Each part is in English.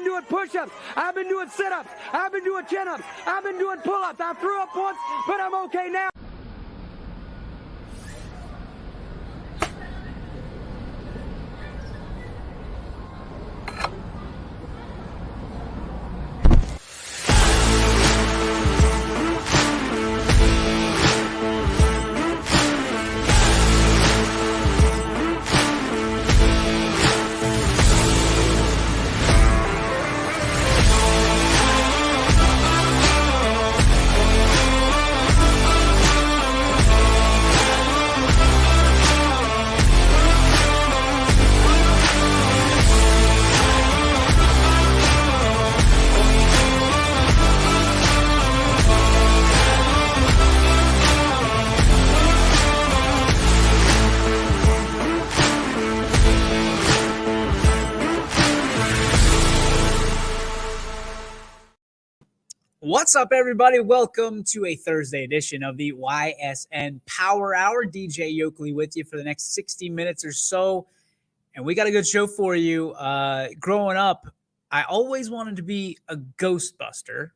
been doing push-ups. I've been doing sit-ups. I've been doing chin-ups. I've been doing pull-ups. I threw up once, but I'm okay now. What's up, everybody? Welcome to a Thursday edition of the Ysn Power Hour. DJ Yoakley with you for the next 60 minutes or so. And we got a good show for you. Growing up, I always wanted to be a Ghostbuster.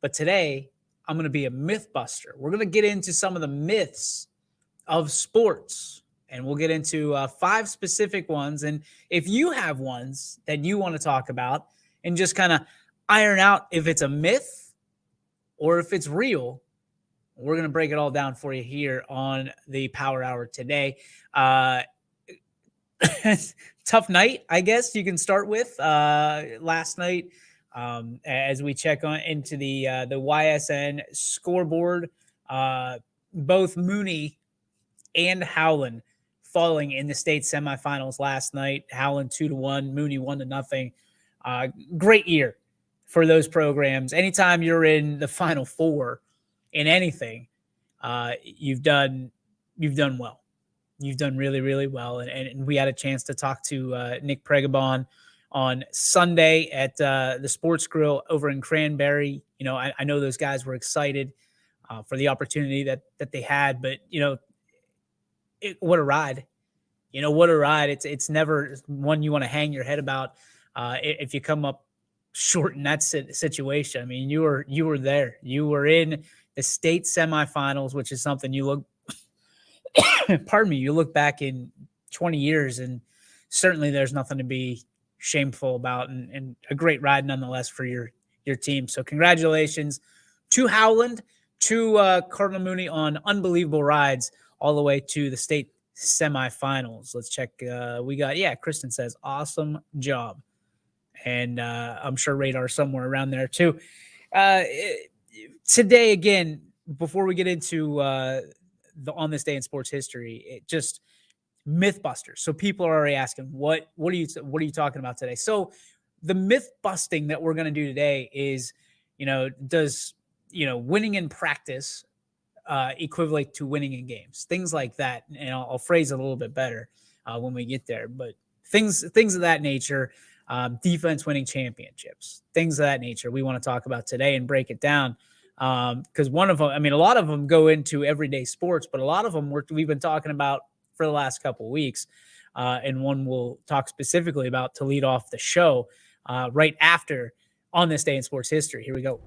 But today, I'm going to be a Mythbuster. We're going to get into some of the myths of sports. And we'll get into 5 specific ones. And if you have ones that you want to talk about and just kind of iron out if it's a myth or if it's real, we're going to break it all down for you here on the Power Hour today. Tough night, I guess you can start with. Last night, as we check on into the YSN scoreboard, both Mooney and Howland falling in the state semifinals last night. Howland 2-1, Mooney 1-0. Great year for those programs. Anytime you're in the Final Four in anything, you've done well. You've done really, really well. And we had a chance to talk to Nick Pregabon on Sunday at the Sports Grill over in Cranberry. You know, I know those guys were excited for the opportunity that they had, but what a ride. What a ride. It's never one you want to hang your head about if you come up short in that situation. I mean, you were there. You were in the state semifinals, which is something you look you look back in 20 years and certainly there's nothing to be shameful about, and a great ride nonetheless for your team. So congratulations to Howland, to Cardinal Mooney on unbelievable rides all the way to the state semifinals. Let's check. We got, Kristen says, awesome job. And I'm sure Radar somewhere around there too. Today, again, before we get into the on this day in sports history, it just Mythbusters. So people are already asking, what are you talking about today? So the myth busting that we're going to do today is, does winning in practice equivalent to winning in games? Things like that, and I'll phrase it a little bit better when we get there. But things of that nature. Defense winning championships, things of that nature we want to talk about today and break it down. Because one of them, a lot of them go into everyday sports, but a lot of them we've been talking about for the last couple of weeks. And one we'll talk specifically about to lead off the show right after on this day in sports history. Here we go.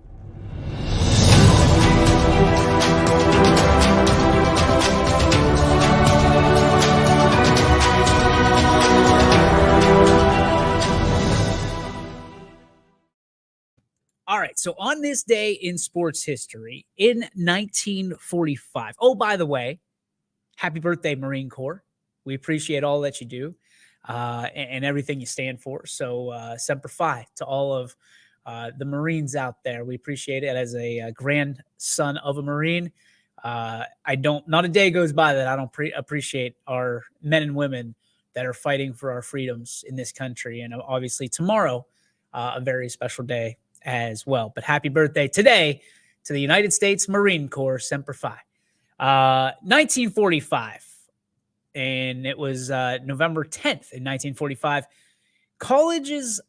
All right, so on this day in sports history, in 1945, oh, by the way, happy birthday, Marine Corps. We appreciate all that you do and everything you stand for. So Semper Fi to all of the Marines out there. We appreciate it. As a grandson of a Marine, not a day goes by that I don't appreciate our men and women that are fighting for our freedoms in this country. And obviously tomorrow, a very special day as well. But happy birthday today to the United States Marine Corps, Semper Fi. 1945, and it was November 10th in 1945. College's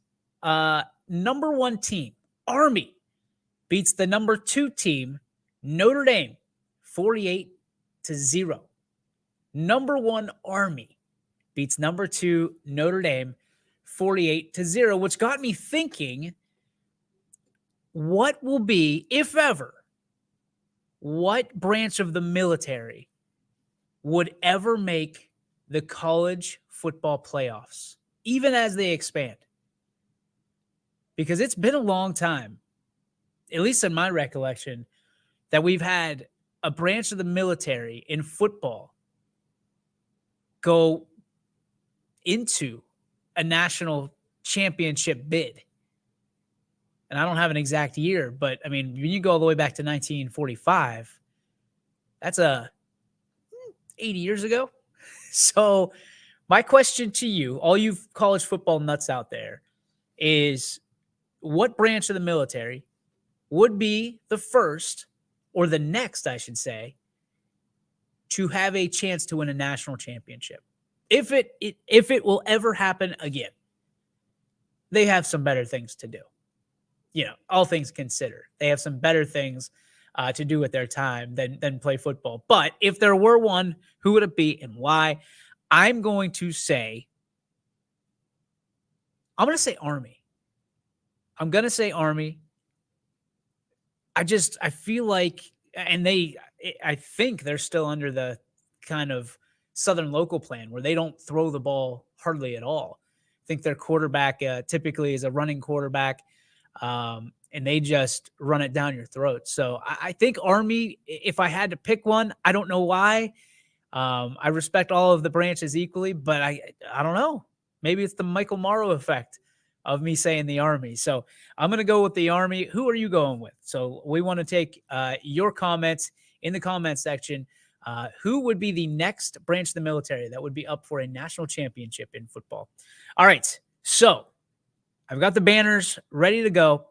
number 1 team, Army, beats the number 2 team, Notre Dame, 48-0. Number 1 Army beats number 2 Notre Dame 48-0, which got me thinking, what will be, if ever, what branch of the military would ever make the college football playoffs, even as they expand? Because it's been a long time, at least in my recollection, that we've had a branch of the military in football go into a national championship bid. And I don't have an exact year, but I mean, when you go all the way back to 1945, that's 80 years ago. So my question to you, all you college football nuts out there, is what branch of the military would be the first, or the next, I should say, to have a chance to win a national championship? If it will ever happen again. They have some better things to do. You know, all things considered, they have some better things to do with their time than play football. But if there were one, who would it be and why? I'm going to say Army. I'm going to say Army. I feel like, and I think they're still under the kind of Southern local plan where they don't throw the ball hardly at all. I think their quarterback typically is a running quarterback, and they just run it down your throat. So I think Army, if I had to pick one, I don't know why. I respect all of the branches equally, but I don't know. Maybe it's the Michael Morrow effect of me saying the Army. So I'm going to go with the Army. Who are you going with? So we want to take your comments in the comment section. Who would be the next branch of the military that would be up for a national championship in football? All right. So I've got the banners ready to go.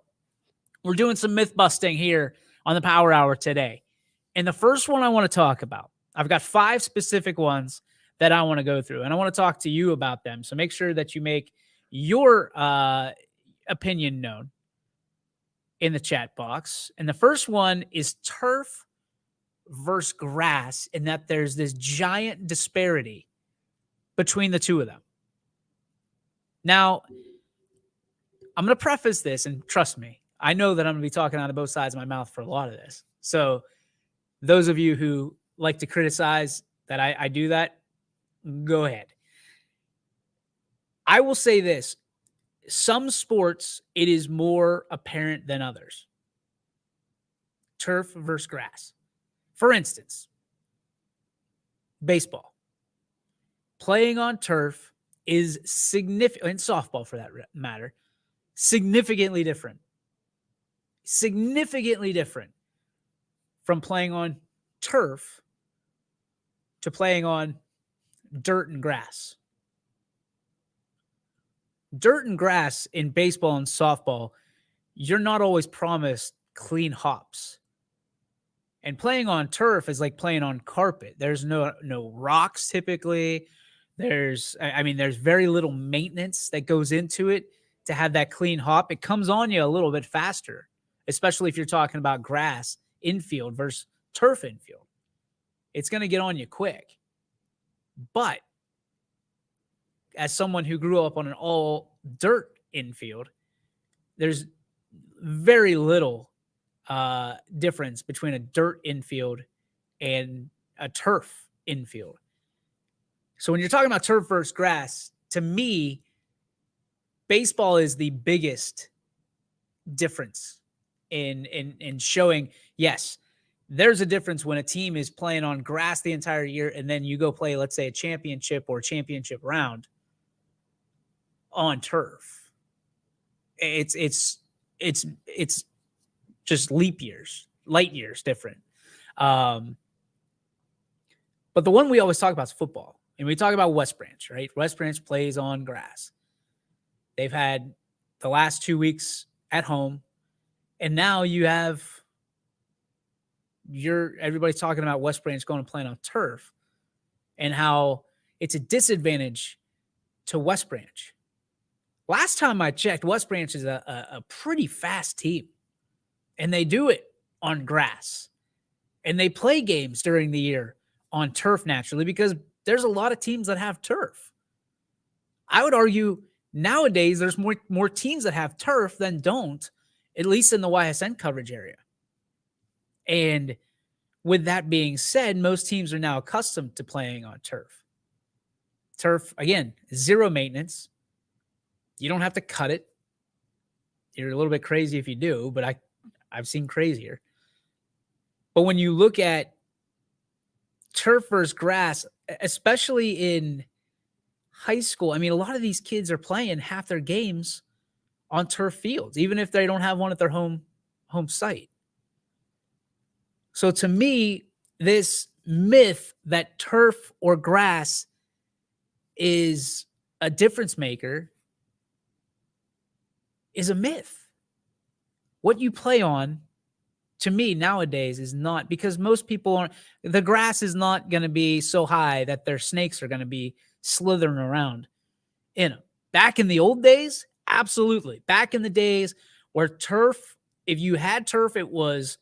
We're doing some myth busting here on the Power Hour today. And the first one I want to talk about, I've got 5 specific ones that I want to go through, and I want to talk to you about them. So make sure that you make your opinion known in the chat box. And the first one is turf versus grass, in that there's this giant disparity between the two of them. Now, I'm going to preface this, and trust me, I know that I'm going to be talking out of both sides of my mouth for a lot of this. So those of you who like to criticize that I do that, go ahead. I will say this. Some sports, it is more apparent than others. Turf versus grass. For instance, baseball. Playing on turf is significant, and softball for that matter, significantly different. Significantly different from playing on turf to playing on dirt and grass. Dirt and grass in baseball and softball, you're not always promised clean hops. And playing on turf is like playing on carpet. There's no rocks typically. There's very little maintenance that goes into it to have that clean hop. It comes on you a little bit faster, especially if you're talking about grass infield versus turf infield. It's going to get on you quick. But as someone who grew up on an all dirt infield, there's very little difference between a dirt infield and a turf infield. So when you're talking about turf versus grass, to me, baseball is the biggest difference in showing, yes, there's a difference when a team is playing on grass the entire year and then you go play, let's say, a championship or a championship round on turf. It's just light years different. But the one we always talk about is football. And we talk about West Branch, right? West Branch plays on grass. They've had the last 2 weeks at home. And now you have everybody's talking about West Branch going to play on turf and how it's a disadvantage to West Branch. Last time I checked, West Branch is a pretty fast team, and they do it on grass. And they play games during the year on turf naturally because there's a lot of teams that have turf. I would argue Nowadays, there's more teams that have turf than don't, at least in the YSN coverage area. And with that being said, most teams are now accustomed to playing on turf. Turf, again, zero maintenance. You don't have to cut it. You're a little bit crazy if you do, but I've seen crazier. But when you look at turf versus grass, especially in high school, I mean, a lot of these kids are playing half their games on turf fields, even if they don't have one at their home site. So to me, this myth that turf or grass is a difference maker is a myth. What you play on, to me, nowadays is not, because most people aren't, the grass is not going to be so high that their snakes are going to be slithering around in them. Back in the old days, absolutely. Back in the days where turf, if you had turf, it was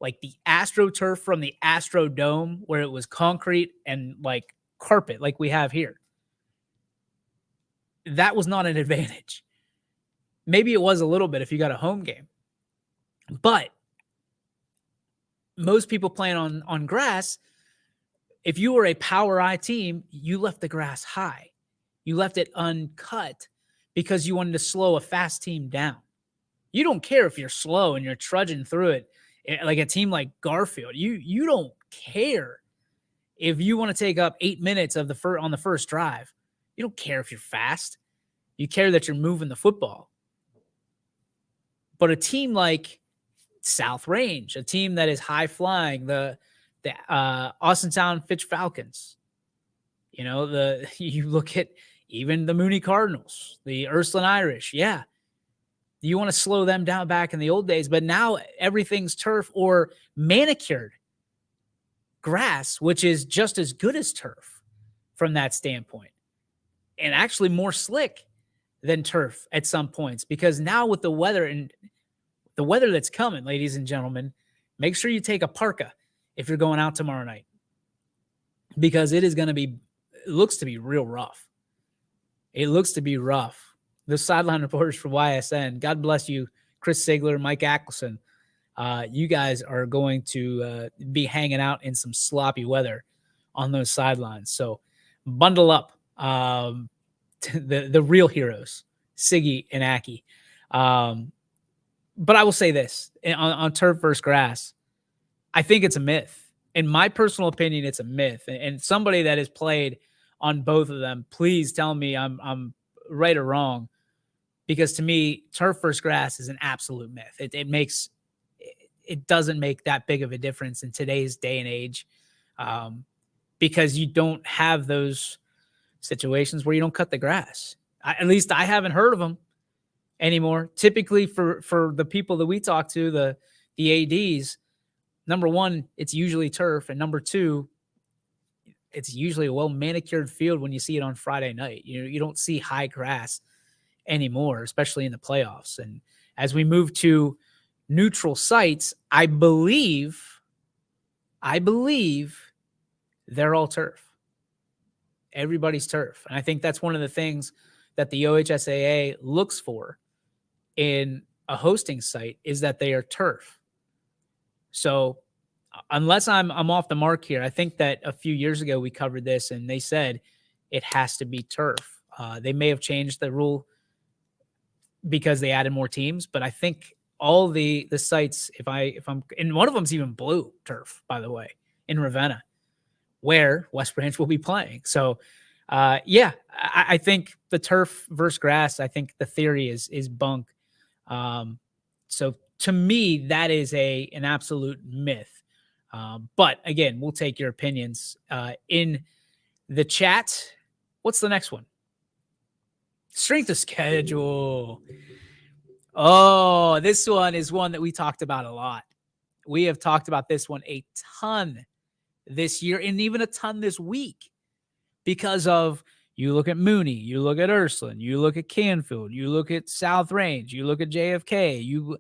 like the AstroTurf from the Astrodome, where it was concrete and like carpet like we have here. That was not an advantage. Maybe it was a little bit if you got a home game. But most people playing on grass, if you were a power I team, you left the grass high. You left it uncut because you wanted to slow a fast team down. You don't care if you're slow and you're trudging through it. Like a team like Garfield, you don't care if you want to take up 8 minutes of on the first drive. You don't care if you're fast. You care that you're moving the football. But a team like South Range, a team that is high flying, the Austintown Fitch Falcons, you look at even the Mooney Cardinals, the Ursuline Irish. Yeah. You want to slow them down back in the old days, but now everything's turf or manicured grass, which is just as good as turf from that standpoint, and actually more slick than turf at some points, because now with the weather and the weather that's coming, ladies and gentlemen, make sure you take a parka if you're going out tomorrow night, because it looks to be real rough. It looks to be rough. The sideline reporters for YSN, God bless you, Chris Sigler, Mike Ackelson. You guys are going to be hanging out in some sloppy weather on those sidelines. So bundle up, the real heroes, Siggy and Aki. But I will say this, on turf versus grass, I think it's a myth. In my personal opinion, it's a myth. And somebody that has played on both of them, please tell me I'm right or wrong. Because to me, turf versus grass is an absolute myth. It doesn't make that big of a difference in today's day and age, because you don't have those situations where you don't cut the grass. At least I haven't heard of them anymore. Typically, for the people that we talk to, the ADs, number one, it's usually turf, and number two, it's usually a well manicured field when you see it on Friday night. You don't see high grass anymore, especially in the playoffs. And as we move to neutral sites, I believe they're all turf. Everybody's turf. And I think that's one of the things that the OHSAA looks for in a hosting site, is that they are turf. So unless I'm off the mark here, I think that a few years ago we covered this and they said it has to be turf. They may have changed the rule because they added more teams, but I think all the sites, if I'm, and one of them's even blue turf, by the way, in Ravenna, where West Branch will be playing. So yeah, I think the turf versus grass, I think the theory is bunk. So to me, that is an absolute myth. But again, we'll take your opinions in the chat. What's the next one? Strength of schedule. Oh, this one is one that we talked about a lot. We have talked about this one a ton this year and even a ton this week, because of, you look at Mooney, you look at Ursuline, you look at Canfield, you look at South Range, you look at JFK, you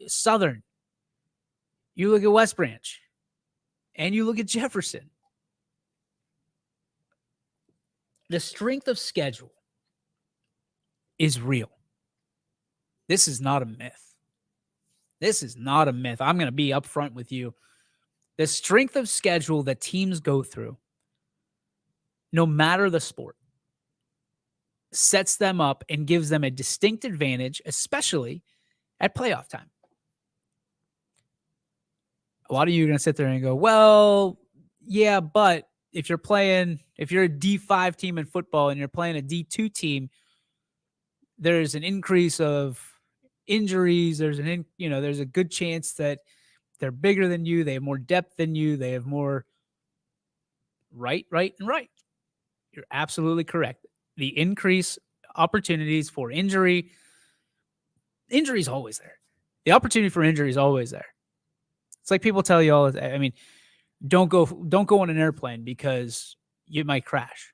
Southern, you look at West Branch, and you look at Jefferson. The strength of schedule is real. This is not a myth. This is not a myth. I'm going to be upfront with you. The strength of schedule that teams go through, no matter the sport, sets them up and gives them a distinct advantage, especially at playoff time. A lot of you are going to sit there and go, well, yeah, but if you're a D5 team in football and you're playing a D2 team, there's an increase of injuries. There's a good chance that they're bigger than you. They have more depth than you. They have more right. You're absolutely correct. The increase opportunities for injury is always there. The opportunity for injury is always there. It's like people tell you all, I mean, don't go on an airplane because you might crash.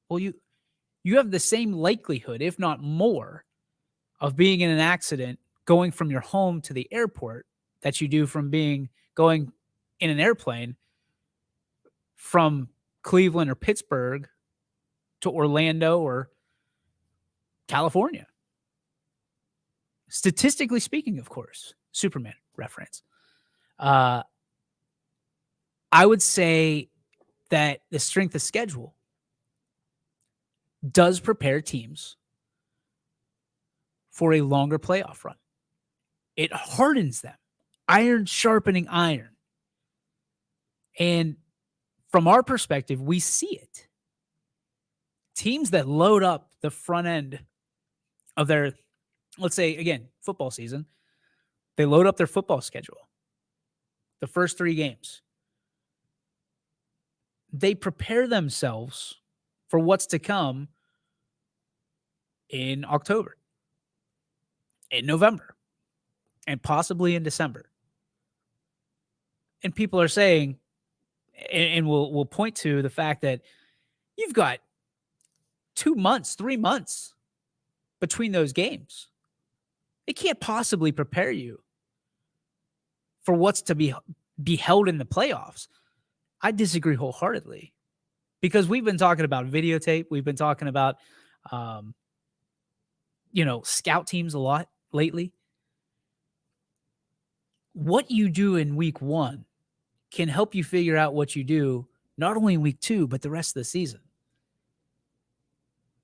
Well, you have the same likelihood, if not more, of being in an accident going from your home to the airport that you do from going in an airplane from Cleveland or Pittsburgh to Orlando or California. Statistically speaking, of course, Superman reference. I would say that the strength of schedule does prepare teams for a longer playoff run. It hardens them. Iron sharpening iron. And from our perspective, we see it. Teams that load up the front end of their, let's say, again, football season, they load up their football schedule. The first 3 games. They prepare themselves for what's to come in October, in November, and possibly in December. And people are saying, and we'll point to the fact that you've got 2 months, 3 months between those games. It can't possibly prepare you for what's to be held in the playoffs. I disagree wholeheartedly because we've been talking about videotape. We've been talking about, scout teams a lot lately. What you do in week 1 can help you figure out what you do, not only in week 2, but the rest of the season.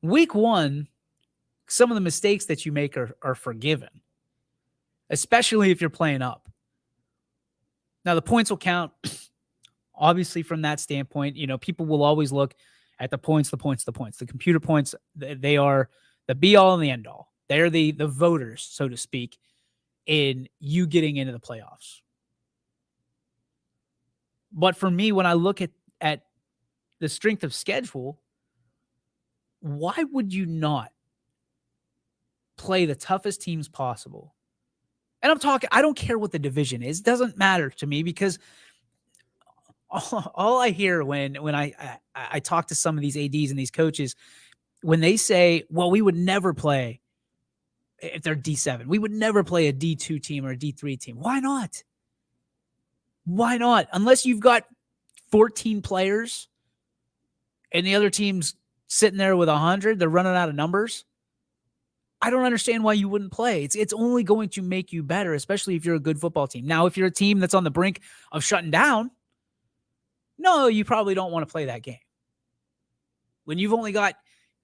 Week 1, some of the mistakes that you make are forgiven, especially if you're playing up. Now, the points will count, obviously, from that standpoint. People will always look at the points. The computer points, they are the be-all and the end-all. They're the voters, so to speak, in you getting into the playoffs. But for me, when I look at the strength of schedule, why would you not play the toughest teams possible? And I don't care what the division is. It doesn't matter to me because all I hear when I talk to some of these ADs and these coaches, when they say, well, we would never play if they're D7. We would never play a D2 team or a D3 team. Why not? Why not? Unless you've got 14 players and the other team's sitting there with 100, they're running out of numbers. I don't understand why you wouldn't play. It's only going to make you better, especially if you're a good football team. Now, if you're a team that's on the brink of shutting down, no, you probably don't want to play that game. When you've only got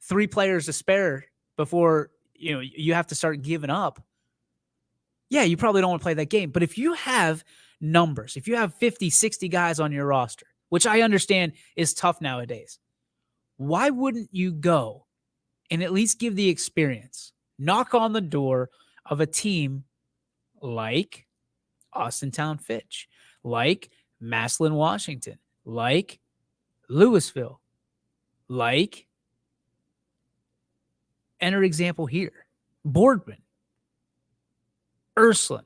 3 players to spare before you have to start giving up, yeah, you probably don't want to play that game. But if you have numbers, if you have 50, 60 guys on your roster, which I understand is tough nowadays, why wouldn't you go and at least give the experience, knock on the door of a team like Austintown Fitch, like Massillon, Washington, like Louisville, like, enter example here, Boardman, Ursuline,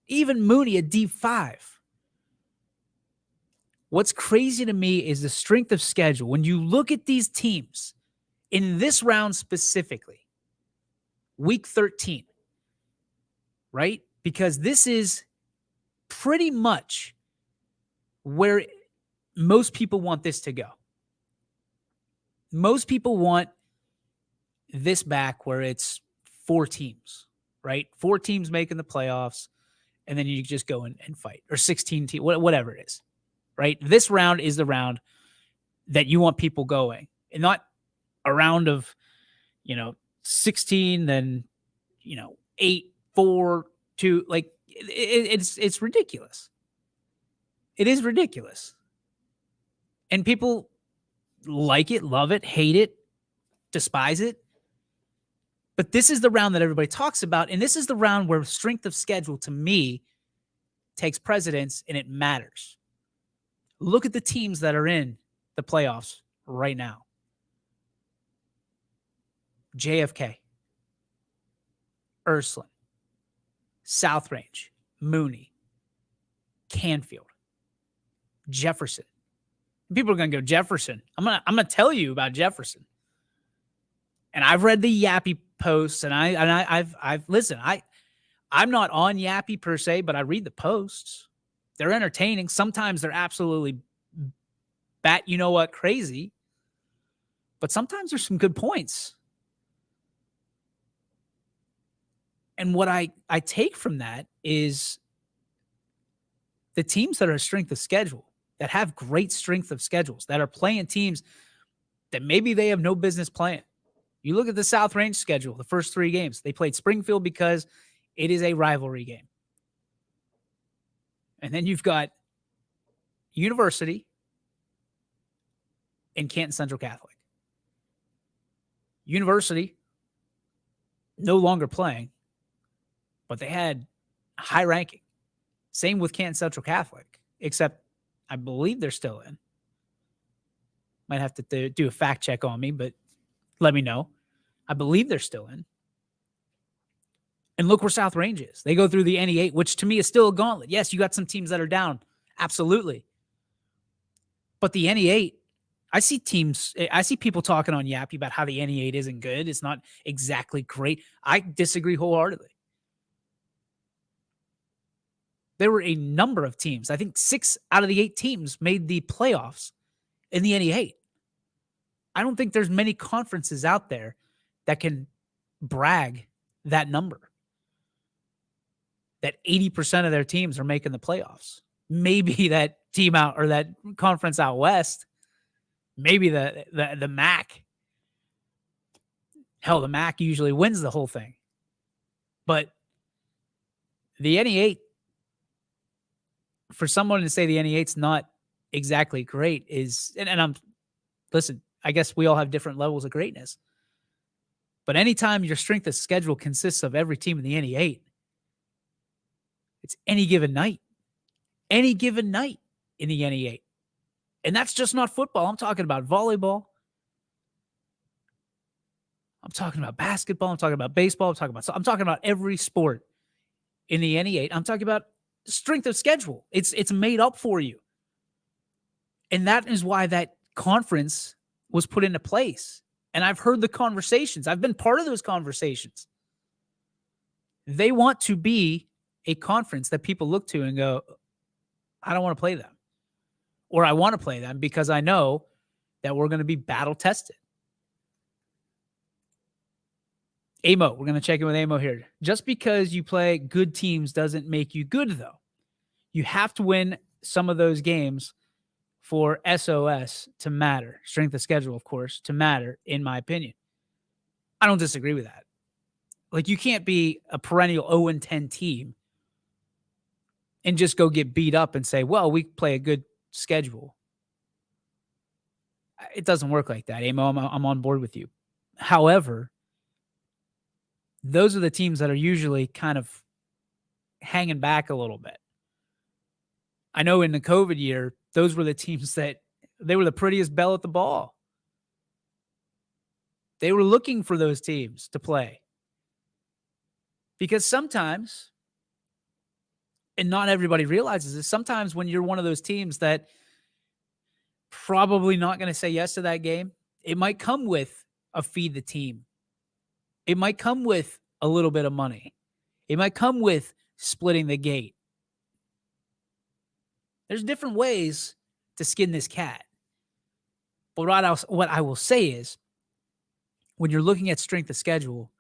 even Mooney at D5. What's crazy to me is the strength of schedule. When you look at these teams in this round specifically, week 13, right? Because this is pretty much where most people want this to go. Most people want this back where it's 4 teams, right? 4 teams making the playoffs, and then you just go and fight, or 16 teams, whatever it is, right? This round is the round that you want people going, and not a round of, 16, then, 8, 4, 2. Like, it's ridiculous. It is ridiculous. And people like it, love it, hate it, despise it. But this is the round that everybody talks about. And this is the round where strength of schedule, to me, takes precedence and it matters. Look at the teams that are in the playoffs right now. JFK, Ursuline, South Range, Mooney, Canfield, Jefferson. People are going to go, Jefferson. I'm going to tell you about Jefferson. And I've read the Yappy posts, and I've listened. I'm not on Yappy per se, but I read the posts. They're entertaining. Sometimes they're absolutely crazy. But sometimes there's some good points. And what I take from that is the teams that are strength of schedule, that have great strength of schedules, that are playing teams that maybe they have no business playing. You look at the South Range schedule, the first 3 games. They played Springfield because it is a rivalry game. And then you've got University and Canton Central Catholic. University no longer playing, but they had high ranking. Same with Canton Central Catholic, except I believe they're still in. Might have to do a fact check on me, but let me know. I believe they're still in. And look where South Range is. They go through the NE8, which to me is still a gauntlet. Yes, you got some teams that are down. Absolutely. But the NE8, I see people talking on Yappy about how the NE8 isn't good. It's not exactly great. I disagree wholeheartedly. There were a number of teams. I think 6 out of the 8 teams made the playoffs in the NE8. I don't think there's many conferences out there that can brag that number, that 80% of their teams are making the playoffs. Maybe that team out, or that conference out west, maybe the MAC. Hell, the MAC usually wins the whole thing. But the NE8, for someone to say the NE8's not exactly great is, and listen, I guess we all have different levels of greatness. But anytime your strength of schedule consists of every team in the NE8, it's any given night. Any given night in the NE8. And that's just not football. I'm talking about volleyball. I'm talking about basketball. I'm talking about baseball. I'm talking about every sport in the NE8. I'm talking about strength of schedule. It's made up for you. And that is why that conference was put into place. And I've heard the conversations. I've been part of those conversations. They want to be a conference that people look to and go, I don't want to play them. Or I want to play them because I know that we're going to be battle tested. Amo, we're going to check in with Amo here. Just because you play good teams doesn't make you good, though. You have to win some of those games for SOS to matter. Strength of schedule, of course, to matter, in my opinion. I don't disagree with that. Like, you can't be a perennial 0-10 team and just go get beat up and say, well, we play a good schedule. It doesn't work like that, Amo. I'm on board with you. However, those are the teams that are usually kind of hanging back a little bit. I know in the COVID year, those were the teams that they were the prettiest bell at the ball. They were looking for those teams to play. Because sometimes, and not everybody realizes this, sometimes when you're one of those teams that probably not going to say yes to that game, it might come with a feed the team. It might come with a little bit of money. It might come with splitting the gate. There's different ways to skin this cat. But what I will say is, when you're looking at strength of schedule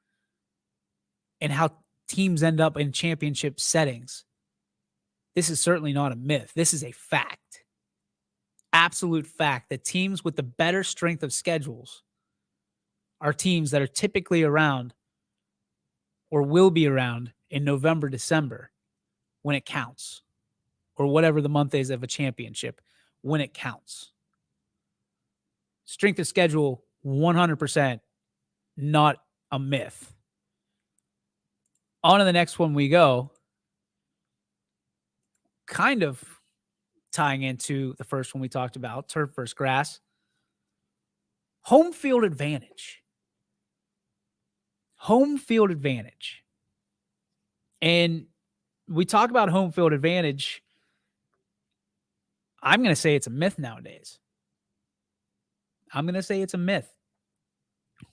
and how teams end up in championship settings, this is certainly not a myth. This is a fact. Absolute fact that teams with the better strength of schedules are teams that are typically around or will be around in November, December when it counts, or whatever the month is of a championship when it counts. Strength of schedule, 100%, not a myth. On to the next one we go. Kind of tying into the first one we talked about, turf versus grass. Home field advantage. Home field advantage. And we talk about home field advantage. I'm going to say it's a myth nowadays. I'm going to say it's a myth.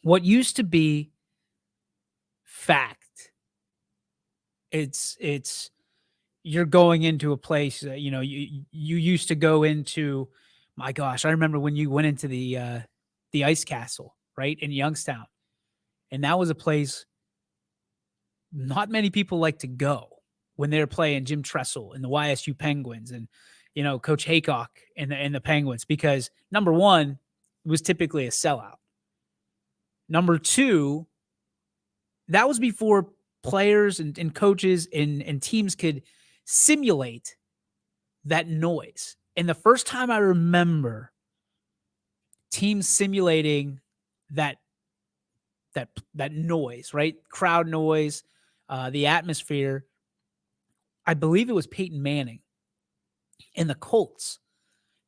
What used to be fact, it's you're going into a place, you used to go into, my gosh, I remember when you went into the Ice Castle, right, in Youngstown. And that was a place not many people like to go when they're playing Jim Tressel and the YSU Penguins and, Coach Haycock and the Penguins, because number one, it was typically a sellout. Number two, that was before players and coaches and teams could simulate that noise. And the first time I remember teams simulating that noise, right? Crowd noise, the atmosphere, I believe it was Peyton Manning and the Colts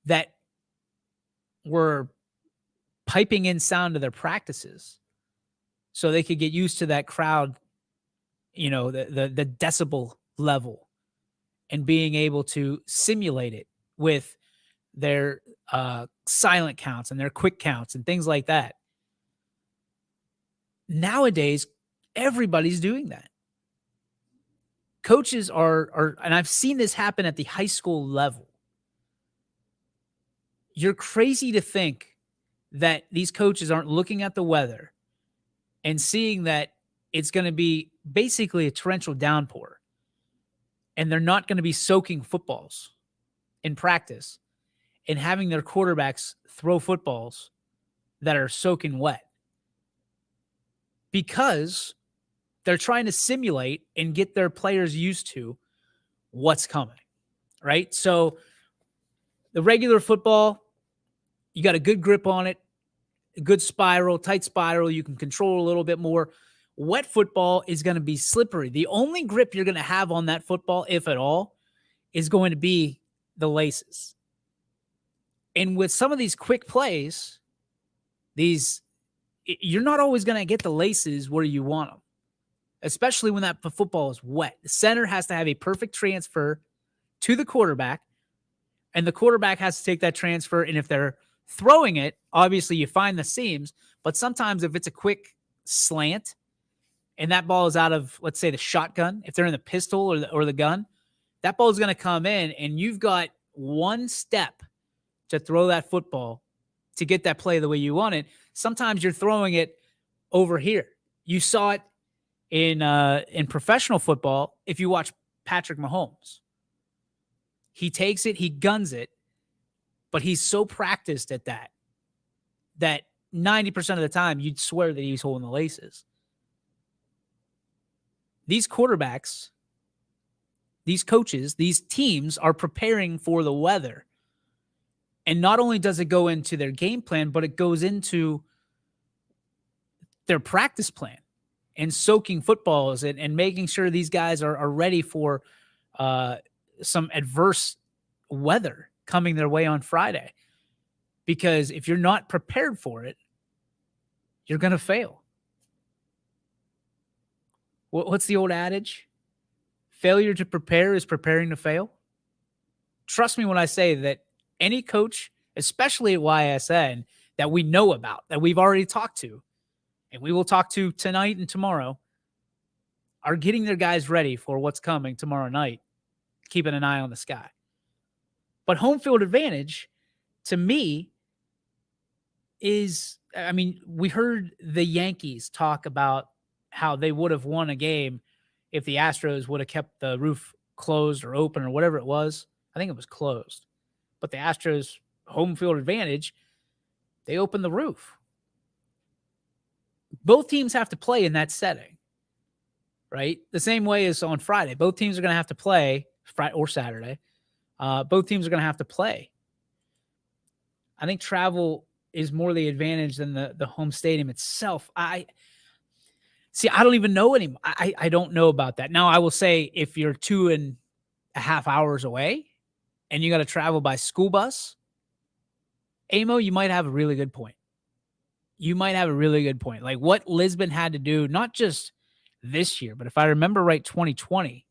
that were piping in sound to their practices so they could get used to that crowd, the decibel level, and being able to simulate it with their silent counts and their quick counts and things like that. Nowadays, everybody's doing that. Coaches are, and I've seen this happen at the high school level. You're crazy to think that these coaches aren't looking at the weather and seeing that it's going to be basically a torrential downpour, and they're not going to be soaking footballs in practice and having their quarterbacks throw footballs that are soaking wet, because they're trying to simulate and get their players used to what's coming, right? So the regular football, you got a good grip on it, a good spiral, tight spiral. You can control a little bit more. Wet football is going to be slippery. The only grip you're going to have on that football, if at all, is going to be the laces. And with some of these quick plays, you're not always going to get the laces where you want them, especially when that football is wet. The center has to have a perfect transfer to the quarterback, and the quarterback has to take that transfer. And if they're throwing it, obviously you find the seams, but sometimes if it's a quick slant and that ball is out of, let's say, the shotgun, if they're in the pistol or the gun, that ball is going to come in, and you've got one step to throw that football to get that play the way you want it. Sometimes you're throwing it over here. You saw it in professional football. If you watch Patrick Mahomes, he takes it, he guns it, but he's so practiced at that 90% of the time you'd swear that he's holding the laces. These quarterbacks, these coaches, these teams are preparing for the weather. And not only does it go into their game plan, but it goes into their practice plan and soaking footballs and making sure these guys are ready for some adverse weather coming their way on Friday. Because if you're not prepared for it, you're going to fail. What's the old adage? Failure to prepare is preparing to fail. Trust me when I say that any coach, especially at YSN, that we know about, that we've already talked to, and we will talk to tonight and tomorrow, are getting their guys ready for what's coming tomorrow night, keeping an eye on the sky. But home field advantage, to me, is I mean, we heard the Yankees talk about how they would have won a game if the Astros would have kept the roof closed or open or whatever it was. I think it was closed. But the Astros home field advantage, they opened the roof. Both teams have to play in that setting, right? The same way as on Friday. Both teams are going to have to play Friday or Saturday. Both teams are going to have to play. I think travel is more the advantage than the home stadium itself. I don't even know anymore. I don't know about that. Now, I will say if you're 2.5 hours away and you got to travel by school bus, Amo, you might have a really good point. Like what Lisbon had to do, not just this year, but if I remember right, 2020,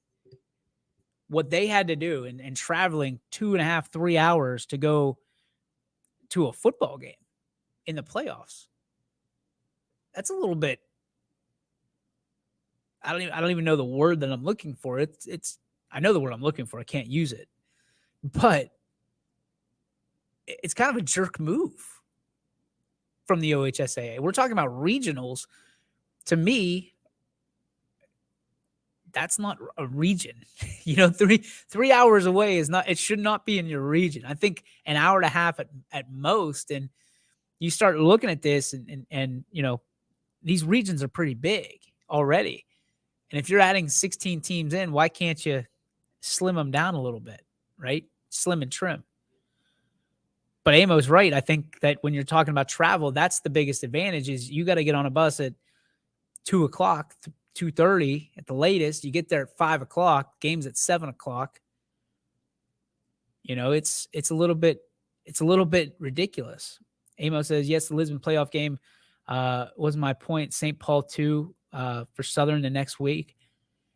what they had to do and traveling 2.5, 3 hours to go to a football game in the playoffs. That's a little bit. I don't even know the word that I'm looking for. I know the word I'm looking for. I can't use it, but it's kind of a jerk move from the OHSAA. We're talking about regionals. To me, that's not a region. 3 hours away is not. It should not be in your region. I think an hour and a half at most. And you start looking at this, and these regions are pretty big already. And if you're adding 16 teams in, why can't you slim them down a little bit, right? Slim and trim. But Amo's right. I think that when you're talking about travel, that's the biggest advantage is you got to get on a bus at 2 o'clock, 2:30 at the latest. You get there at 5 o'clock, game's at 7 o'clock. It's a little bit ridiculous. Amo says, yes, the Lisbon playoff game was my point. St. Paul 2 for Southern the next week.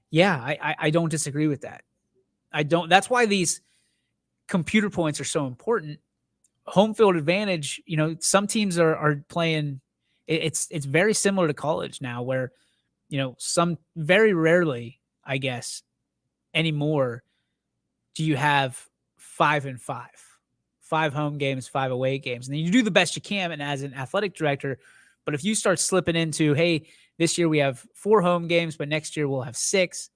Yeah, I don't disagree with that. I don't. That's why these computer points are so important. Home field advantage, some teams are playing. It's very similar to college now where, some very rarely, I guess, anymore, do you have 5 and 5, 5 home games, 5 away games. And then you do the best you can. And as an athletic director, but if you start slipping into, hey, this year we have 4 home games, but next year we'll have 6,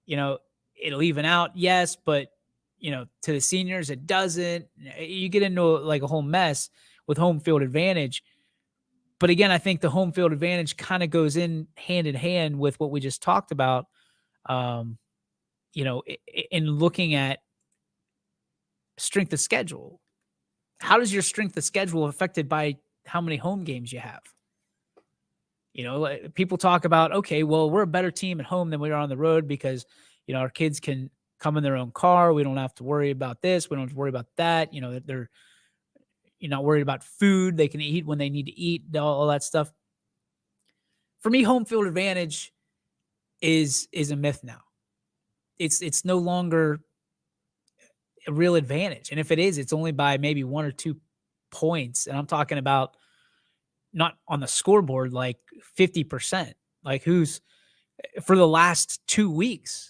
it'll even out. Yes. But, to the seniors, it doesn't. You get into like a whole mess with home field advantage. But again, I think the home field advantage kind of goes in hand with what we just talked about, in looking at strength of schedule. How does your strength of schedule affected by how many home games you have? People talk about, okay, well, we're a better team at home than we are on the road because, our kids can come in their own car. We don't have to worry about this. We don't have to worry about that. You're not worried about food. They can eat when they need to eat, all that stuff. For me, home field advantage is a myth now. It's no longer a real advantage. And if it is, it's only by maybe 1 or 2 points. And I'm talking about not on the scoreboard, like 50%, like who's for the last 2 weeks.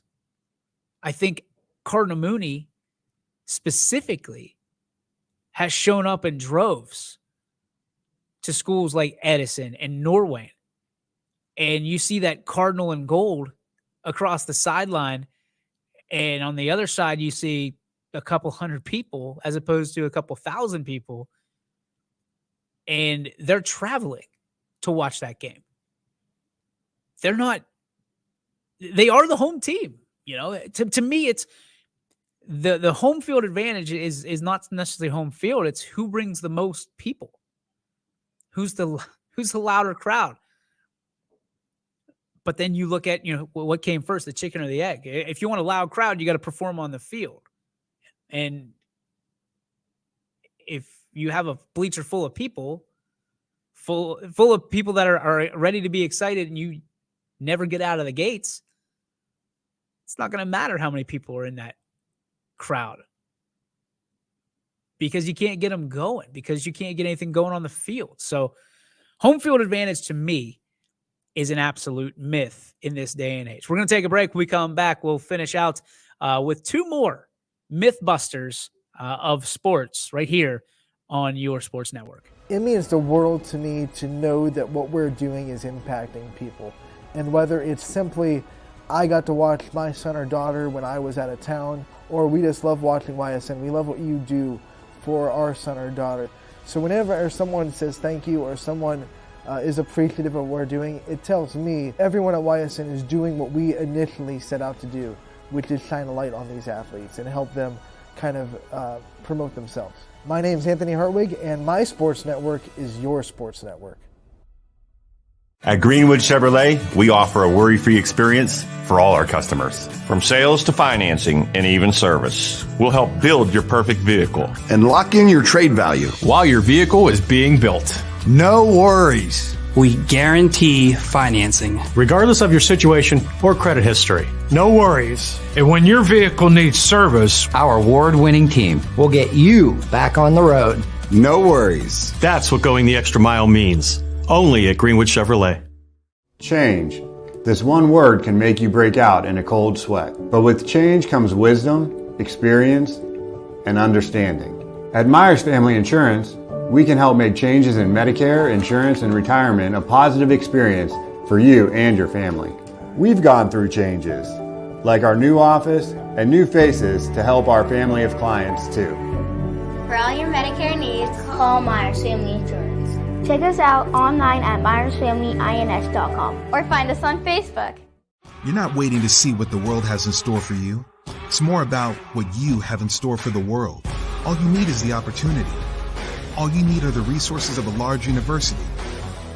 I think Cardinal Mooney specifically has shown up in droves to schools like Edison and Norway. And you see that Cardinal and gold across the sideline. And on the other side, you see a couple hundred people as opposed to a couple thousand people. And they're traveling to watch that game. They are the home team. To me, it's the home field advantage is not necessarily home field. It's who brings the most people. Who's the louder crowd. But then you look at, what came first, the chicken or the egg. If you want a loud crowd, you got to perform on the field. And if you have a bleacher full of people, full of people that are ready to be excited and you never get out of the gates, it's not going to matter how many people are in that crowd because you can't get them going, because you can't get anything going on the field. So home field advantage to me is an absolute myth in this day and age. We're going to take a break. When we come back, we'll finish out with 2 more myth busters of sports right here on your sports network. It means the world to me to know that what we're doing is impacting people. And whether it's simply, I got to watch my son or daughter when I was out of town, or we just love watching YSN. We love what you do for our son or daughter. So whenever someone says thank you or someone is appreciative of what we're doing, it tells me everyone at YSN is doing what we initially set out to do, which is shine a light on these athletes and help them kind of promote themselves. My name is Anthony Hartwig, and my sports network is your sports network. At Greenwood Chevrolet, we offer a worry-free experience for all our customers. From sales to financing and even service, we'll help build your perfect vehicle and lock in your trade value while your vehicle is being built. No worries. We guarantee financing, regardless of your situation or credit history. No worries. And when your vehicle needs service, our award-winning team will get you back on the road. No worries. That's what going the extra mile means. Only at Greenwood Chevrolet. Change. This one word can make you break out in a cold sweat. But with change comes wisdom, experience, and understanding. At Myers Family Insurance, we can help make changes in Medicare, insurance, and retirement a positive experience for you and your family. We've gone through changes, like our new office and new faces to help our family of clients too. For all your Medicare needs, call Myers Family Insurance. Check us out online at MyersFamilyINS.com or find us on Facebook. You're not waiting to see what the world has in store for you. It's more about what you have in store for the world. All you need is the opportunity. All you need are the resources of a large university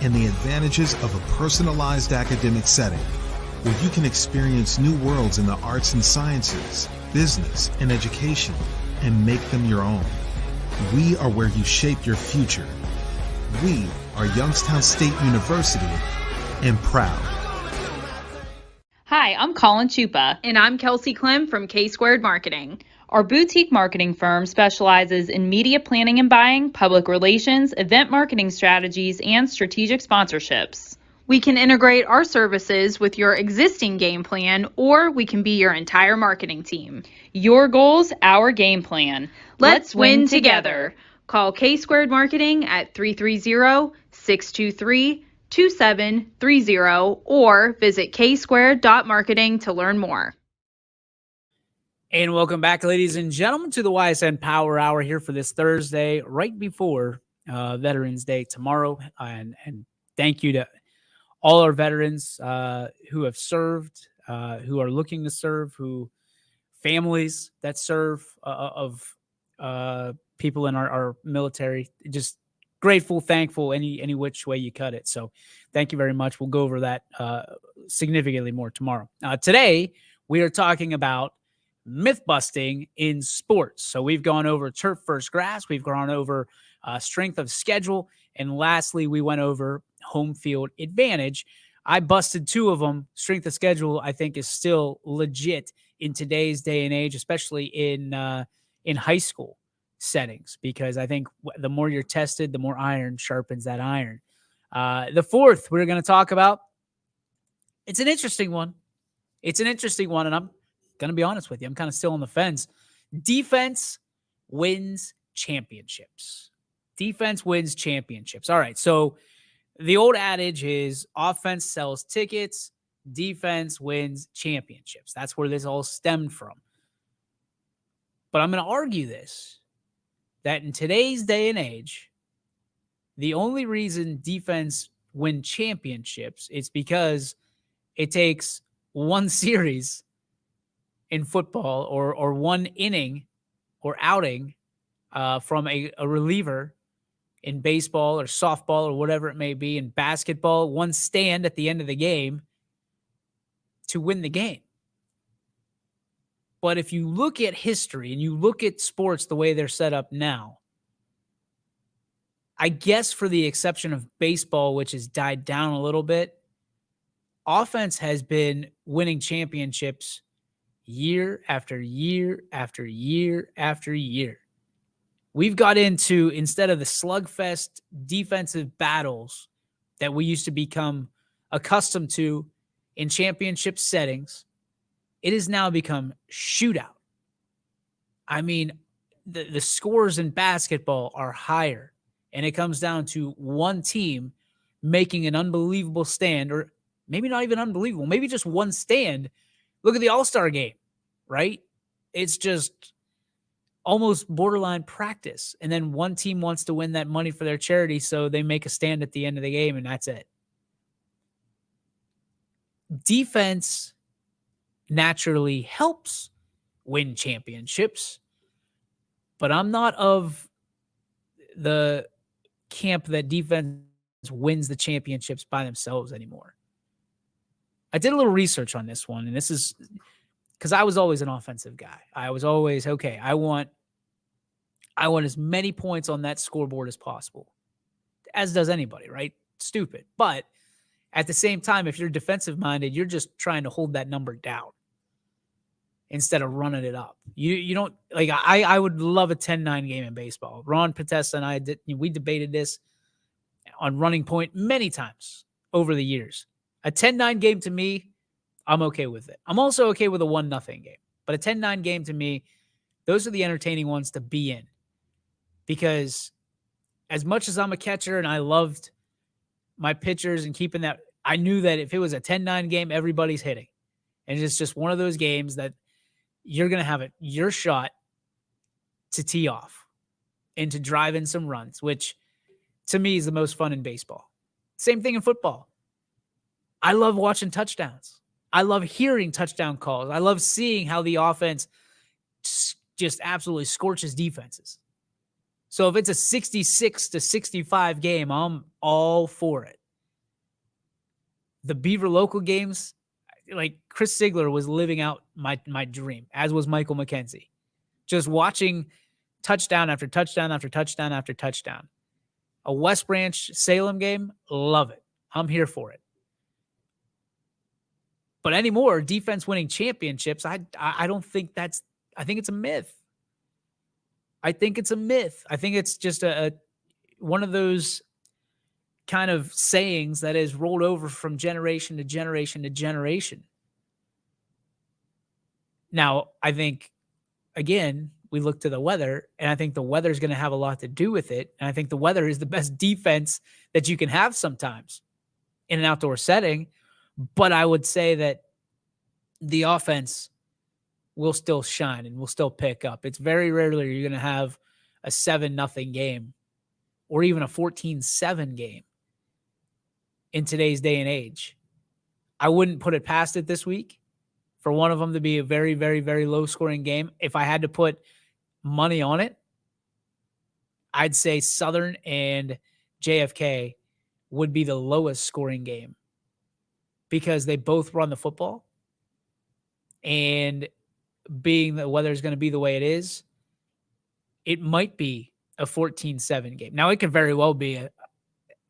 and the advantages of a personalized academic setting where you can experience new worlds in the arts and sciences, business, and education and make them your own. We are where you shape your future. We are Youngstown State University and proud. Hi, I'm Colin Chupa. And I'm Kelsey Clem from K-Squared Marketing. Our boutique marketing firm specializes in media planning and buying, public relations, event marketing strategies, and strategic sponsorships. We can integrate our services with your existing game plan, or we can be your entire marketing team. Your goals, our game plan. Let's win together. Call K-Squared Marketing at 330-623-2730 or visit ksquared.marketing to learn more. And welcome back, ladies and gentlemen, to the Ysn Power Hour here for this Thursday, right before Veterans Day tomorrow. And thank you to all our veterans who have served, who are looking to serve, who families that serve of people in our military. Just grateful, thankful, any which way you cut it. So thank you very much. We'll go over that significantly more tomorrow. Today, we are talking about myth busting in sports. So we've gone over turf first grass. We've gone over strength of schedule. And lastly, we went over home field advantage. I busted two of them. Strength of schedule, I think, is still legit in today's day and age, especially in high school settings, because I think the more you're tested, the more iron sharpens that iron. The fourth we're going to talk about, it's an interesting one. And I'm going to be honest with you. I'm kind of still on the fence. Defense wins championships. All right. So the old adage is offense sells tickets, defense wins championships. That's where this all stemmed from. But I'm going to argue this, that in today's day and age, the only reason defense win championships is because it takes one series in football or one inning or outing from a reliever in baseball or softball or whatever it may be, in basketball, one stand at the end of the game to win the game. But if you look at history and you look at sports the way they're set up now, I guess for the exception of baseball, which has died down a little bit, offense has been winning championships year after year after year after year. We've got into, instead of the slugfest defensive battles that we used to become accustomed to in championship settings, it has now become shootout. I mean, the scores in basketball are higher and it comes down to one team making an unbelievable stand, or maybe not even unbelievable, maybe just one stand. Look at the All-Star game, right? It's just almost borderline practice. And then one team wants to win that money for their charity, so they make a stand at the end of the game, and that's it. Defense naturally helps win championships, but I'm not of the camp that defense wins the championships by themselves anymore. I did a little research on this one, and this is because I was always an offensive guy. I was always, okay, I want as many points on that scoreboard as possible, as does anybody, right? Stupid. But at the same time, if you're defensive minded, you're just trying to hold that number down instead of running it up. You don't like, I would love a 10-9 game in baseball. Ron Patesta and I we debated this on Running Point many times over the years. A 10-9 game to me, I'm okay with it. I'm also okay with a 1-0 game. But a 10-9 game to me, those are the entertaining ones to be in. Because as much as I'm a catcher and I loved my pitchers and keeping that, I knew that if it was a 10-9 game, everybody's hitting. And it's just one of those games that you're going to have your shot to tee off and to drive in some runs, which to me is the most fun in baseball. Same thing in football. I love watching touchdowns. I love hearing touchdown calls. I love seeing how the offense just absolutely scorches defenses. So if it's a 66-65 game, I'm all for it. The Beaver local games, like Chris Sigler was living out my dream, as was Michael McKenzie. Just watching touchdown after touchdown after touchdown after touchdown. A West Branch Salem game, love it. I'm here for it. But anymore, defense winning championships, I don't think that's, I think it's a myth. I think it's a myth. I think it's just a one of those kind of sayings that is rolled over from generation to generation to generation. Now, I think, again, we look to the weather, and I think the weather is going to have a lot to do with it. And I think the weather is the best defense that you can have sometimes in an outdoor setting. But I would say that the offense will still shine and will still pick up. It's very rarely you're going to have a 7-0 game or even a 14-7 game in today's day and age. I wouldn't put it past it this week for one of them to be a very, very, very low-scoring game. If I had to put money on it, I'd say Southern and JFK would be the lowest scoring game because they both run the football. And being the weather is going to be the way it is, it might be a 14-7 game. Now, it could very well be,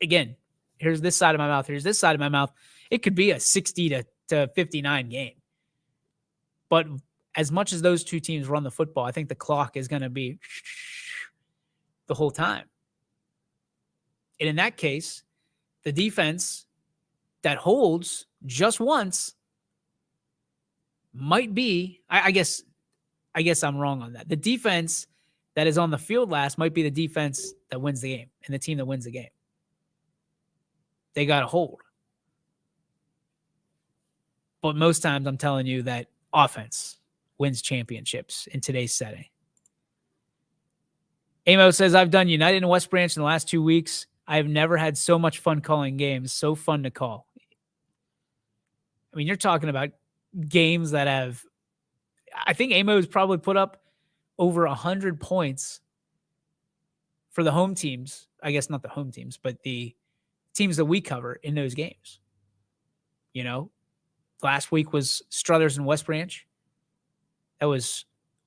again, here's this side of my mouth, here's this side of my mouth. It could be a 60-59 game. But as much as those two teams run the football, I think the clock is going to be the whole time. And in that case, the defense that holds just once might be, I guess I'm wrong on that. The defense that is on the field last might be the defense that wins the game and the team that wins the game. They got to hold. But most times I'm telling you that offense wins championships in today's setting. Amo says, I've done United and West Branch in the last 2 weeks. I have never had so much fun calling games. So fun to call. I mean, you're talking about games that have, I think Amo's probably put up over 100 points for the home teams. I guess not the home teams, but the teams that we cover in those games. You know, last week was Struthers and West Branch. That was,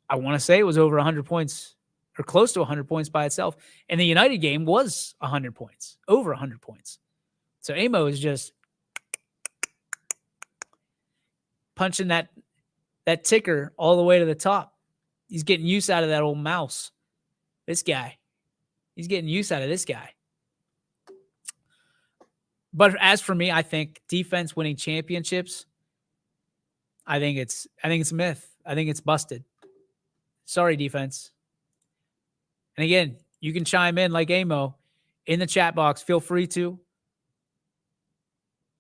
I want to say it was over 100 points or close to 100 points by itself. And the United game was 100 points, over 100 points. So Amo is just punching that ticker all the way to the top. He's getting use out of that old mouse. This guy. He's getting use out of this guy. But as for me, I think defense winning championships, I think it's a myth. I think it's busted. Sorry, defense. And again, you can chime in like Amo. in the chat box. Feel free to.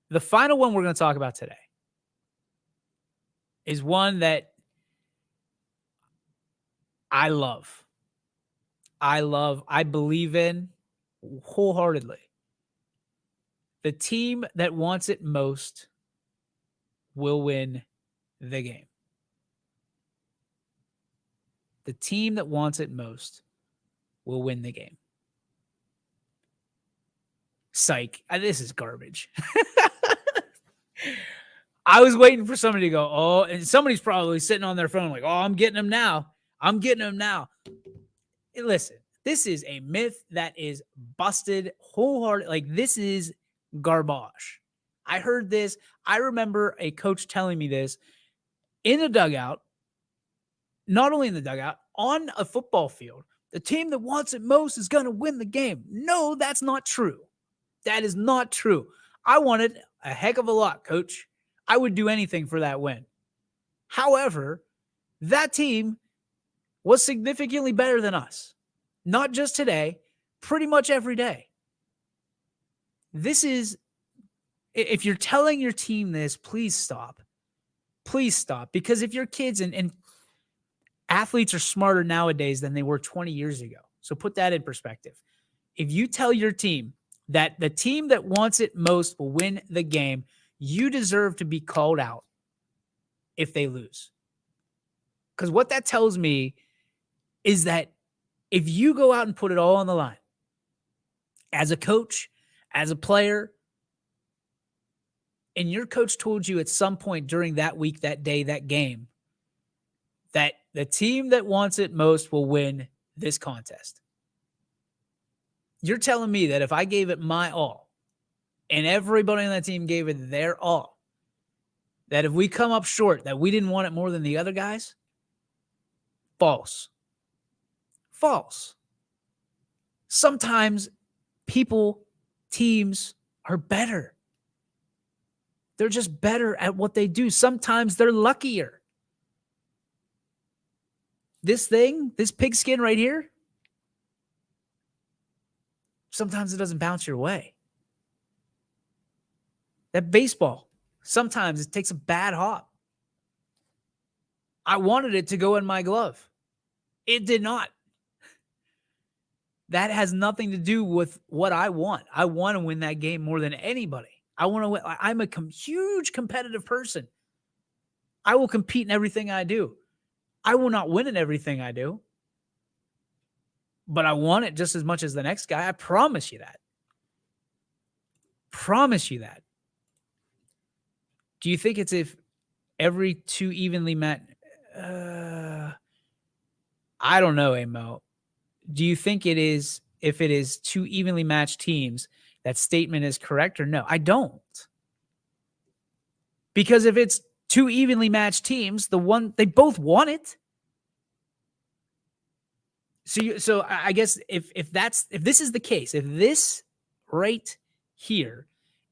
The final one we're going to talk about today is one that I love. I believe in wholeheartedly. The team that wants it most will win the game. The team that wants it most will win the game. Psych. This is garbage. I was waiting for somebody to go, oh, and somebody's probably sitting on their phone like, oh, I'm getting them now. I'm getting them now. Hey, listen, this is a myth that is busted wholehearted. Like, this is garbage. I heard this. I remember a coach telling me this in the dugout, not only in the dugout, on a football field. The team that wants it most is going to win the game. No, that's not true. That is not true. I wanted a heck of a lot, coach. I would do anything for that win. However, that team was significantly better than us. Not just today, pretty much every day. This is, if you're telling your team this, please stop. Please stop. Because if your kids and athletes are smarter nowadays than they were 20 years ago. So put that in perspective. If you tell your team that the team that wants it most will win the game, you deserve to be called out if they lose. Because what that tells me is that if you go out and put it all on the line, as a coach, as a player, and your coach told you at some point during that week, that day, that game, that the team that wants it most will win this contest. You're telling me that if I gave it my all, and everybody on that team gave it their all, that if we come up short, that we didn't want it more than the other guys? False. False. Sometimes people, teams are better. They're just better at what they do. Sometimes they're luckier. This thing, this pigskin right here, sometimes it doesn't bounce your way. That baseball, sometimes it takes a bad hop. I wanted it to go in my glove. It did not. That has nothing to do with what I want. I want to win that game more than anybody. I want to win. I'm a huge competitive person. I will compete in everything I do. I will not win in everything I do. But I want it just as much as the next guy. I promise you that. Promise you that. Do you think it's if every two evenly matched? I don't know, Amo. Do you think it is if it is two evenly matched teams, that statement is correct or no? I don't. Because if it's two evenly matched teams, they both want it. So I guess if this is the case, if this right here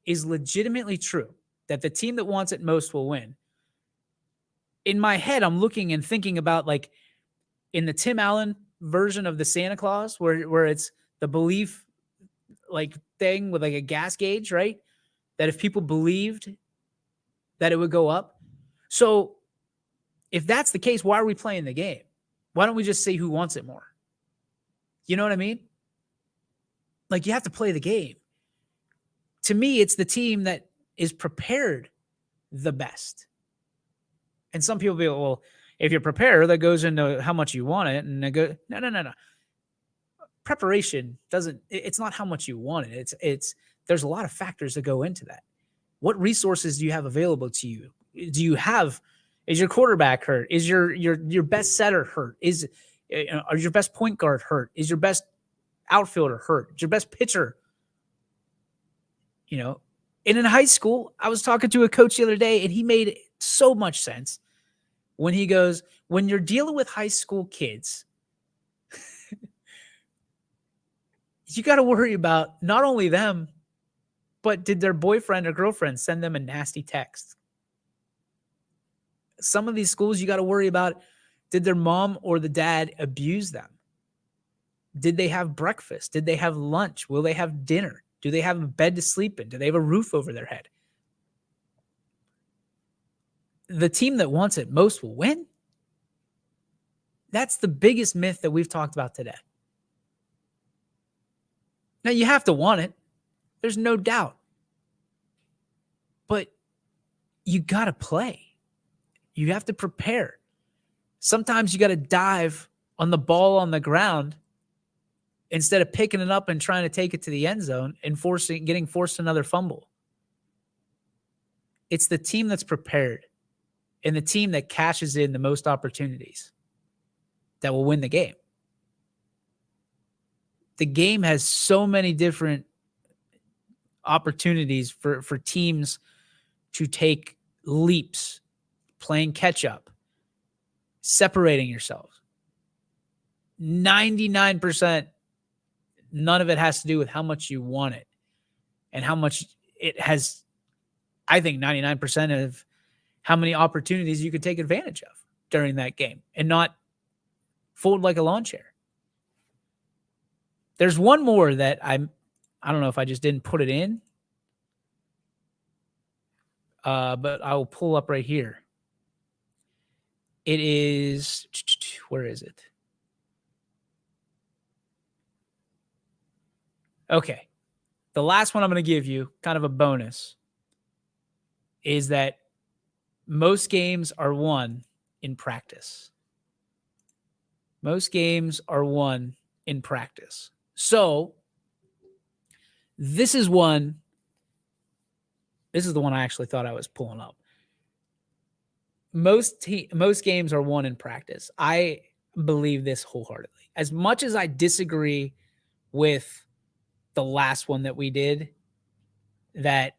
is legitimately true, that the team that wants it most will win. In my head, I'm looking and thinking about like in the Tim Allen version of the Santa Claus, where it's the belief like thing with like a gas gauge, right? That if people believed that it would go up. So if that's the case, why are we playing the game? Why don't we just say who wants it more? You know what I mean? Like you have to play the game. To me, it's the team that is prepared the best. And some people be like, well, if you're prepared, that goes into how much you want it. And I go, no. Preparation it's not how much you want it. It's there's a lot of factors that go into that. What resources do you have available to you? Is your quarterback hurt? Is your best setter hurt? Are your best point guard hurt? Is your best outfielder hurt? Is your best pitcher? And in high school, I was talking to a coach the other day, and he made so much sense when he goes, when you're dealing with high school kids, you got to worry about not only them, but did their boyfriend or girlfriend send them a nasty text? Some of these schools, you got to worry about, did their mom or the dad abuse them? Did they have breakfast? Did they have lunch? Will they have dinner? Do they have a bed to sleep in? Do they have a roof over their head? The team that wants it most will win. That's the biggest myth that we've talked about today. Now, you have to want it. There's no doubt. But you got to play. You have to prepare. Sometimes you got to dive on the ball on the ground instead of picking it up and trying to take it to the end zone and getting forced another fumble. It's the team that's prepared and the team that cashes in the most opportunities that will win the game. The game has so many different opportunities for teams to take leaps, playing catch up, separating yourselves. 99%, none of it has to do with how much you want it and how much it has. I think 99% of how many opportunities you could take advantage of during that game and not fold like a lawn chair. There's one more that I don't know if I just didn't put it in, but I will pull up right here. It is, where is it? Okay. The last one I'm going to give you, kind of a bonus, is that most games are won in practice. Most games are won in practice. So this is the one I actually thought I was pulling up. Most games are won in practice. I believe this wholeheartedly. As much as I disagree with the last one that we did, that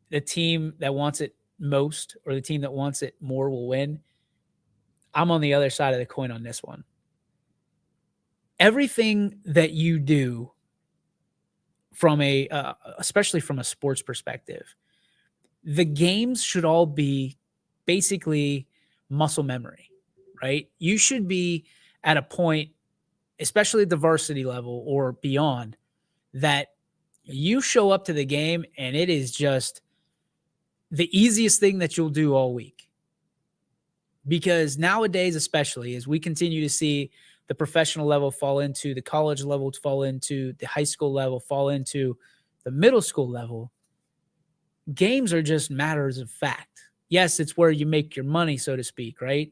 the team that wants it most or the team that wants it more will win, I'm on the other side of the coin on this one. Everything that you do from especially from a sports perspective, the games should all be basically muscle memory, right? You should be at a point, especially at the varsity level or beyond, that you show up to the game and it is just the easiest thing that you'll do all week. Because nowadays, especially as we continue to see the professional level fall into the college level, to fall into the high school level, fall into the middle school level, games are just matters of fact. Yes, it's where you make your money, so to speak, right?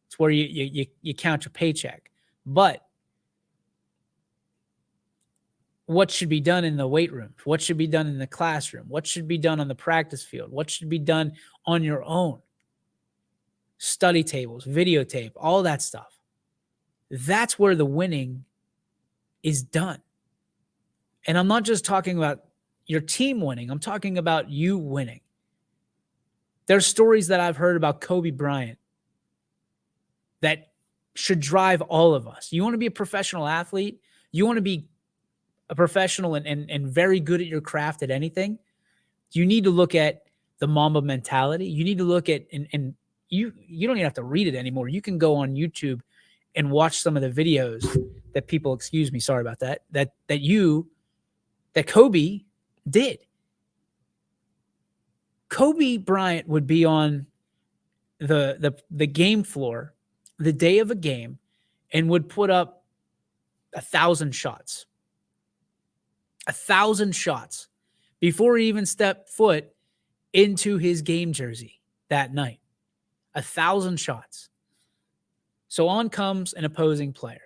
It's where you count your paycheck. But what should be done in the weight room? What should be done in the classroom? What should be done on the practice field? What should be done on your own? Study tables, videotape, all that stuff. That's where the winning is done. And I'm not just talking about your team winning. I'm talking about you winning. There's stories that I've heard about Kobe Bryant that should drive all of us. You want to be a professional athlete? You want to be a professional and very good at your craft at anything? You need to look at the Mamba mentality. You need to look at, and you don't even have to read it anymore. You can go on YouTube and watch some of the videos that people, sorry about that, that Kobe did. Kobe Bryant would be on the game floor the day of a game and would put up 1,000 shots. 1,000 shots before he even stepped foot into his game jersey that night. 1,000 shots. So on comes an opposing player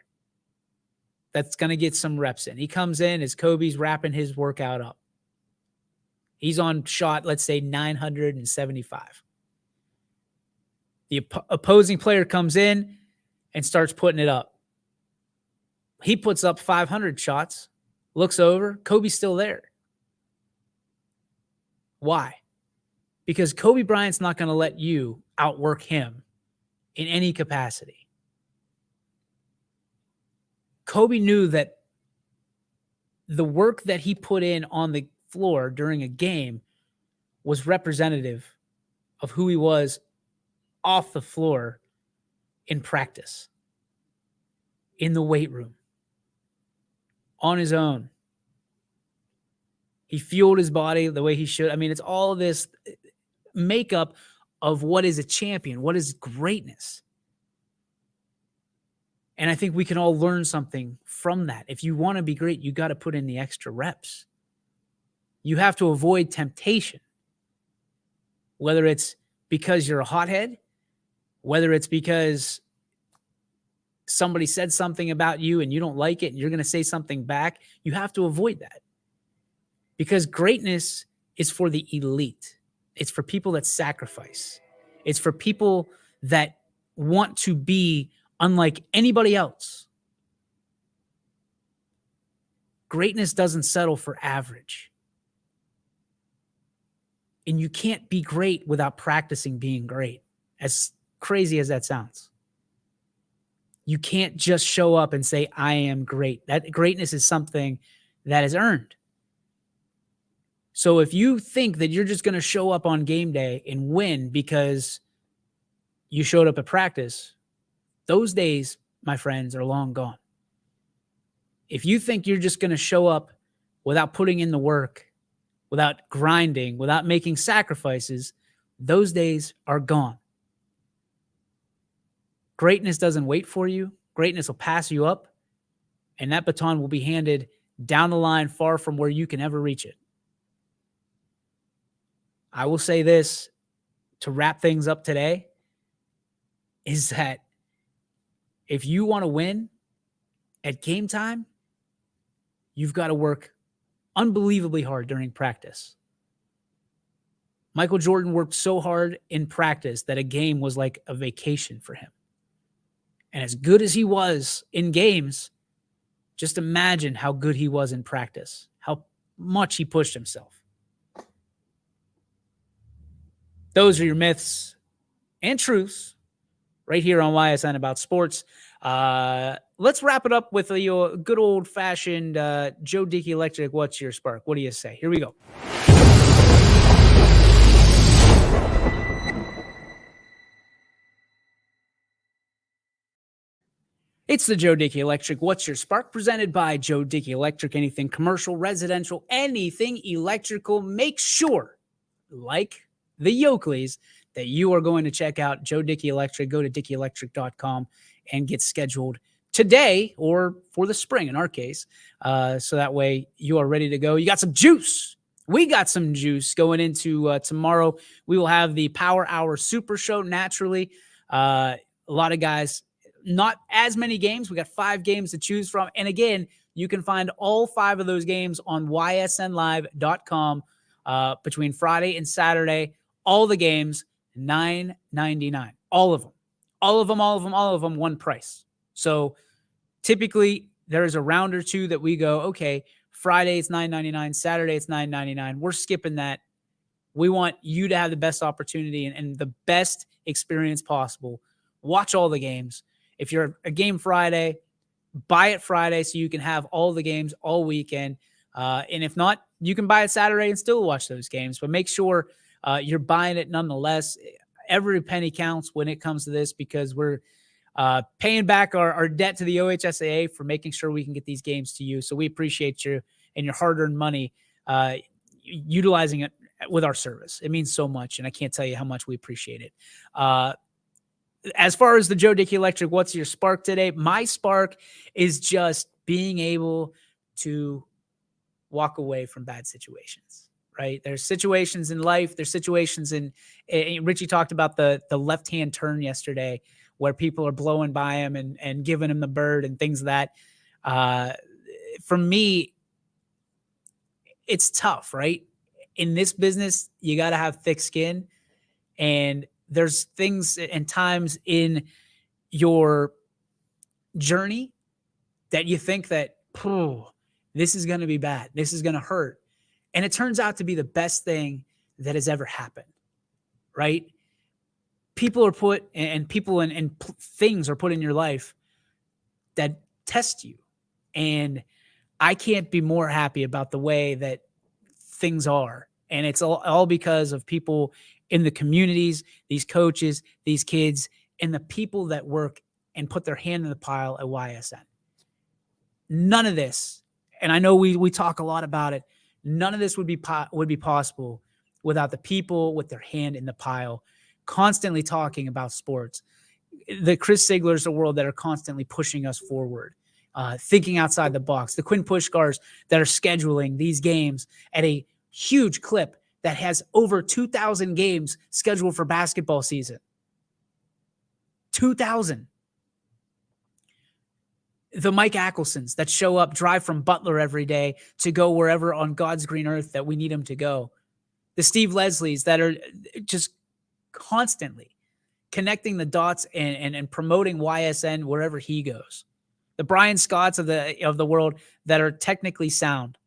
that's going to get some reps in. He comes in as Kobe's wrapping his workout up. He's on shot, let's say 975. The opposing player comes in and starts putting it up. He puts up 500 shots, looks over, Kobe's still there. Why? Because Kobe Bryant's not going to let you outwork him in any capacity. Kobe knew that the work that he put in on the floor during a game was representative of who he was off the floor in practice, in the weight room, on his own. He fueled his body the way he should. I mean, it's all this makeup of what is a champion, what is greatness. And I think we can all learn something from that. If you want to be great, you got to put in the extra reps. You have to avoid temptation, whether it's because you're a hothead, whether it's because somebody said something about you and you don't like it and you're going to say something back. You have to avoid that, because greatness is for the elite. It's for people that sacrifice. It's for people that want to be unlike anybody else. Greatness doesn't settle for average. And you can't be great without practicing being great, as crazy as that sounds. You can't just show up and say, I am great. That greatness is something that is earned. So if you think that you're just going to show up on game day and win because you showed up at practice, those days, my friends, are long gone. If you think you're just going to show up without putting in the work, without grinding, without making sacrifices, those days are gone. Greatness doesn't wait for you. Greatness will pass you up, and that baton will be handed down the line far from where you can ever reach it. I will say this to wrap things up today, is that if you want to win at game time, you've got to work unbelievably hard during practice. Michael Jordan worked so hard in practice that a game was like a vacation for him. And as good as he was in games, just imagine how good he was in practice, how much he pushed himself. Those are your myths and truths right here on YSN About Sports. Let's wrap it up with a good old-fashioned Joe Dickey Electric, What's Your Spark? What do you say? Here we go. It's the Joe Dickey Electric, What's Your Spark? Presented by Joe Dickey Electric. Anything commercial, residential, anything electrical. Make sure, like the Yoakleys, that you are going to check out Joe Dickey Electric. Go to DickeyElectric.com and get scheduled today, or for the spring in our case, so that way you are ready to go. You got some juice. We got some juice going into tomorrow. We will have the Power Hour Super Show naturally. A lot of guys, not as many games. We got 5 games to choose from. And again, you can find all 5 of those games on ysnlive.com between Friday and Saturday. All the games, $9.99. All of them. All of them, all of them, all of them, one price. So typically there is a round or two that we go, okay, Friday it's $9.99, Saturday it's $9.99. We're skipping that. We want you to have the best opportunity and the best experience possible. Watch all the games. If you're a game Friday, buy it Friday so you can have all the games all weekend. And if not, you can buy it Saturday and still watch those games. But make sure you're buying it nonetheless. Every penny counts when it comes to this, because we're paying back our debt to the OHSAA for making sure we can get these games to you. So we appreciate you and your hard-earned money utilizing it with our service. It means so much, and I can't tell you how much we appreciate it. As far as the Joe Dickey Electric, what's your spark today? My spark is just being able to walk away from bad situations, right? There's situations in life. There's situations in Richie talked about the left-hand turn yesterday where people are blowing by him and giving him the bird and things like that. For me, it's tough, right? In this business, you got to have thick skin, and there's things and times in your journey that you think that, this is going to be bad. This is going to hurt. And it turns out to be the best thing that has ever happened, right? People are put, and people and things are put in your life that test you. And I can't be more happy about the way that things are. And it's all because of people in the communities, these coaches, these kids, and the people that work and put their hand in the pile at YSN. None of this And I know we talk a lot about it. None of this would be possible without the people with their hand in the pile, constantly talking about sports. The Chris Siglers of the world that are constantly pushing us forward, thinking outside the box. The Quinn Pushkars that are scheduling these games at a huge clip that has over 2,000 games scheduled for basketball season. 2,000. The Mike Acklesons that show up, drive from Butler every day to go wherever on God's green earth that we need them to go. The Steve Leslies that are just constantly connecting the dots and promoting YSN wherever he goes. The Brian Scotts of the world that are technically sound,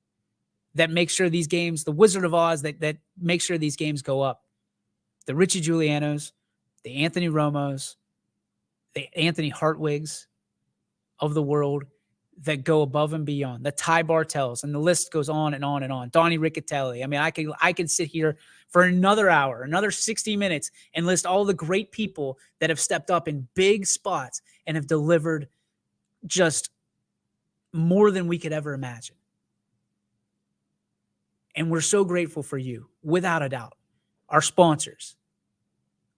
that make sure these games, the Wizard of Oz that make sure these games go up. The Richie Giulianos, the Anthony Romos, the Anthony Hartwigs of the world that go above and beyond. The Ty Bartels, and the list goes on and on and on. Donnie Riccatelli. I mean, I can sit here for another hour, another 60 minutes, and list all the great people that have stepped up in big spots and have delivered just more than we could ever imagine. And we're so grateful for you, without a doubt. Our sponsors.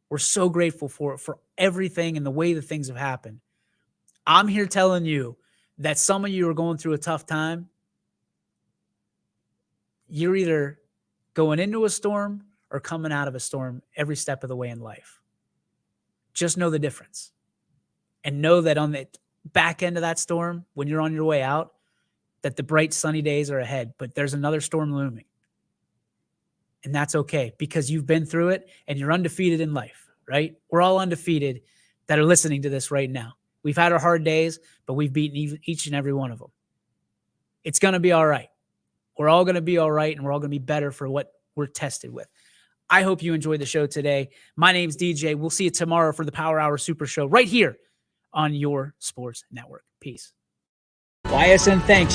We're so grateful for everything and the way that things have happened. I'm here telling you that some of you are going through a tough time. You're either going into a storm or coming out of a storm every step of the way in life. Just know the difference. And know that on the back end of that storm, when you're on your way out, that the bright sunny days are ahead, but there's another storm looming. And that's okay, because you've been through it and you're undefeated in life, right? We're all undefeated that are listening to this right now. We've had our hard days, but we've beaten each and every one of them. It's going to be all right. We're all going to be all right, and we're all going to be better for what we're tested with. I hope you enjoyed the show today. My name's DJ. We'll see you tomorrow for the Power Hour Super Show right here on your sports network. Peace. YSN thanks you.